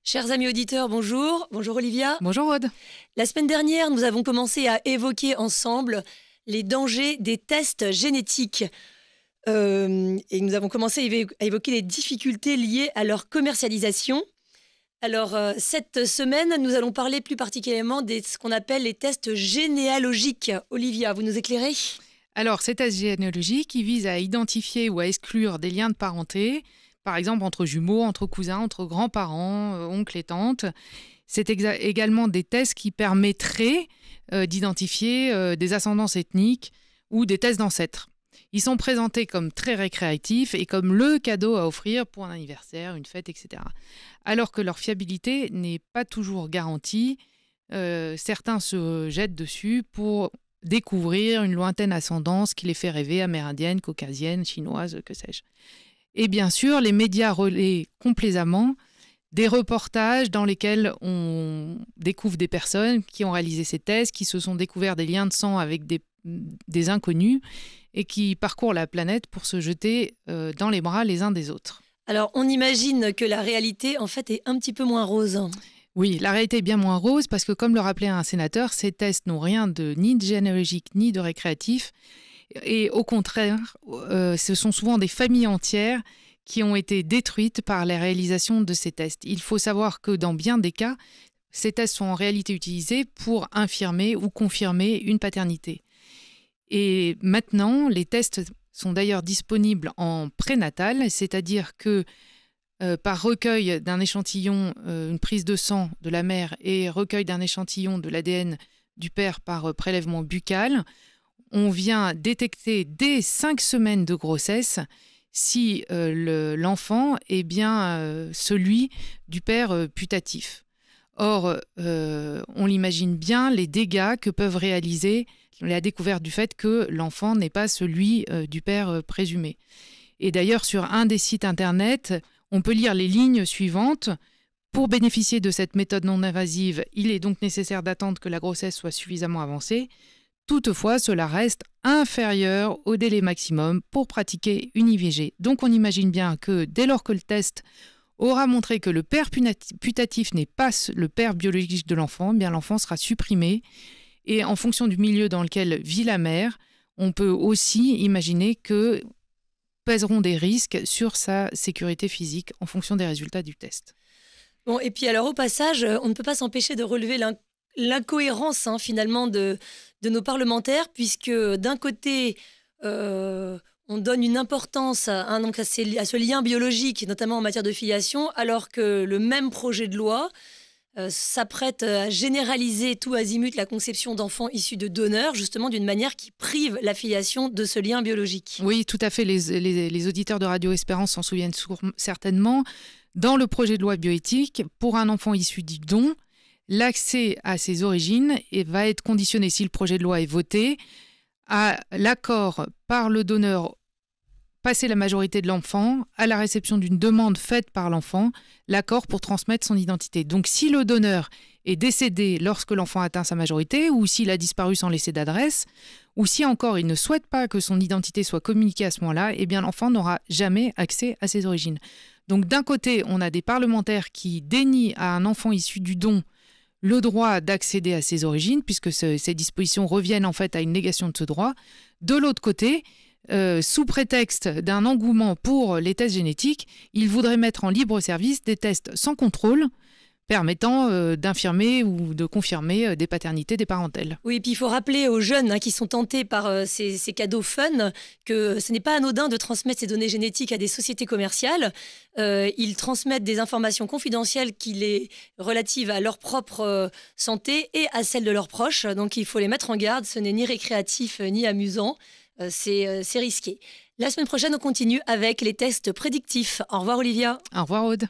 Chers amis auditeurs, bonjour. Bonjour Olivia. Bonjour Aude. La semaine dernière, nous avons commencé à évoquer ensemble les dangers des tests génétiques. Et nous avons commencé à évoquer les difficultés liées à leur commercialisation. Alors, cette semaine, nous allons parler plus particulièrement de ce qu'on appelle les tests généalogiques. Olivia, vous nous éclairez ? Alors, ces tests généalogiques, ils visent à identifier ou à exclure des liens de parenté, par exemple entre jumeaux, entre cousins, entre grands-parents, oncles et tantes. C'est également des tests qui permettraient d'identifier des ascendances ethniques ou des tests d'ancêtres. Ils sont présentés comme très récréatifs et comme le cadeau à offrir pour un anniversaire, une fête, etc. Alors que leur fiabilité n'est pas toujours garantie, certains se jettent dessus pour découvrir une lointaine ascendance qui les fait rêver, amérindienne, caucasienne, chinoise, que sais-je. Et bien sûr, les médias relaient complaisamment des reportages dans lesquels on découvre des personnes qui ont réalisé ces tests, qui se sont découverts des liens de sang avec des inconnus et qui parcourent la planète pour se jeter dans les bras les uns des autres. Alors, on imagine que la réalité, en fait, est un petit peu moins rose. Oui, la réalité est bien moins rose parce que, comme le rappelait un sénateur, ces tests n'ont rien ni de généalogique ni de récréatif. Et au contraire, ce sont souvent des familles entières qui ont été détruites par la réalisation de ces tests. Il faut savoir que dans bien des cas, ces tests sont en réalité utilisés pour infirmer ou confirmer une paternité. Et maintenant, les tests sont d'ailleurs disponibles en prénatal, c'est-à-dire que par recueil d'un échantillon, une prise de sang de la mère et recueil d'un échantillon de l'ADN du père par prélèvement buccal, on vient détecter dès 5 semaines de grossesse si l'enfant est bien celui du père putatif. Or, on l'imagine bien, les dégâts que peuvent réaliser la découverte du fait que l'enfant n'est pas celui du père présumé. Et d'ailleurs, sur un des sites internet, on peut lire les lignes suivantes. Pour bénéficier de cette méthode non invasive, il est donc nécessaire d'attendre que la grossesse soit suffisamment avancée. Toutefois, cela reste inférieur au délai maximum pour pratiquer une IVG. Donc on imagine bien que dès lors que le test aura montré que le père putatif n'est pas le père biologique de l'enfant, eh bien l'enfant sera supprimé. Et en fonction du milieu dans lequel vit la mère, on peut aussi imaginer que pèseront des risques sur sa sécurité physique en fonction des résultats du test. Bon, et puis alors au passage, on ne peut pas s'empêcher de relever l'incohérence finalement de nos parlementaires, puisque d'un côté, on donne une importance à ce lien biologique, notamment en matière de filiation, alors que le même projet de loi s'apprête à généraliser tout azimut la conception d'enfants issus de donneurs, justement d'une manière qui prive la filiation de ce lien biologique. Oui, tout à fait. Les auditeurs de Radio Espérance s'en souviennent certainement. Dans le projet de loi bioéthique, pour un enfant issu du don, l'accès à ses origines va être conditionné, si le projet de loi est voté, à l'accord par le donneur passé la majorité de l'enfant, à la réception d'une demande faite par l'enfant, l'accord pour transmettre son identité. Donc si le donneur est décédé lorsque l'enfant atteint sa majorité, ou s'il a disparu sans laisser d'adresse, ou si encore il ne souhaite pas que son identité soit communiquée à ce moment-là, eh bien l'enfant n'aura jamais accès à ses origines. Donc d'un côté, on a des parlementaires qui dénient à un enfant issu du don le droit d'accéder à ses origines, puisque ces dispositions reviennent en fait à une négation de ce droit. De l'autre côté, sous prétexte d'un engouement pour les tests génétiques, ils voudraient mettre en libre service des tests sans contrôle permettant d'infirmer ou de confirmer des paternités, des parentèles. Oui, et puis il faut rappeler aux jeunes qui sont tentés par ces cadeaux fun que ce n'est pas anodin de transmettre ces données génétiques à des sociétés commerciales. Ils transmettent des informations confidentielles relatives à leur propre santé et à celle de leurs proches. Donc il faut les mettre en garde, ce n'est ni récréatif ni amusant. C'est risqué. La semaine prochaine, on continue avec les tests prédictifs. Au revoir Olivia. Au revoir Aude.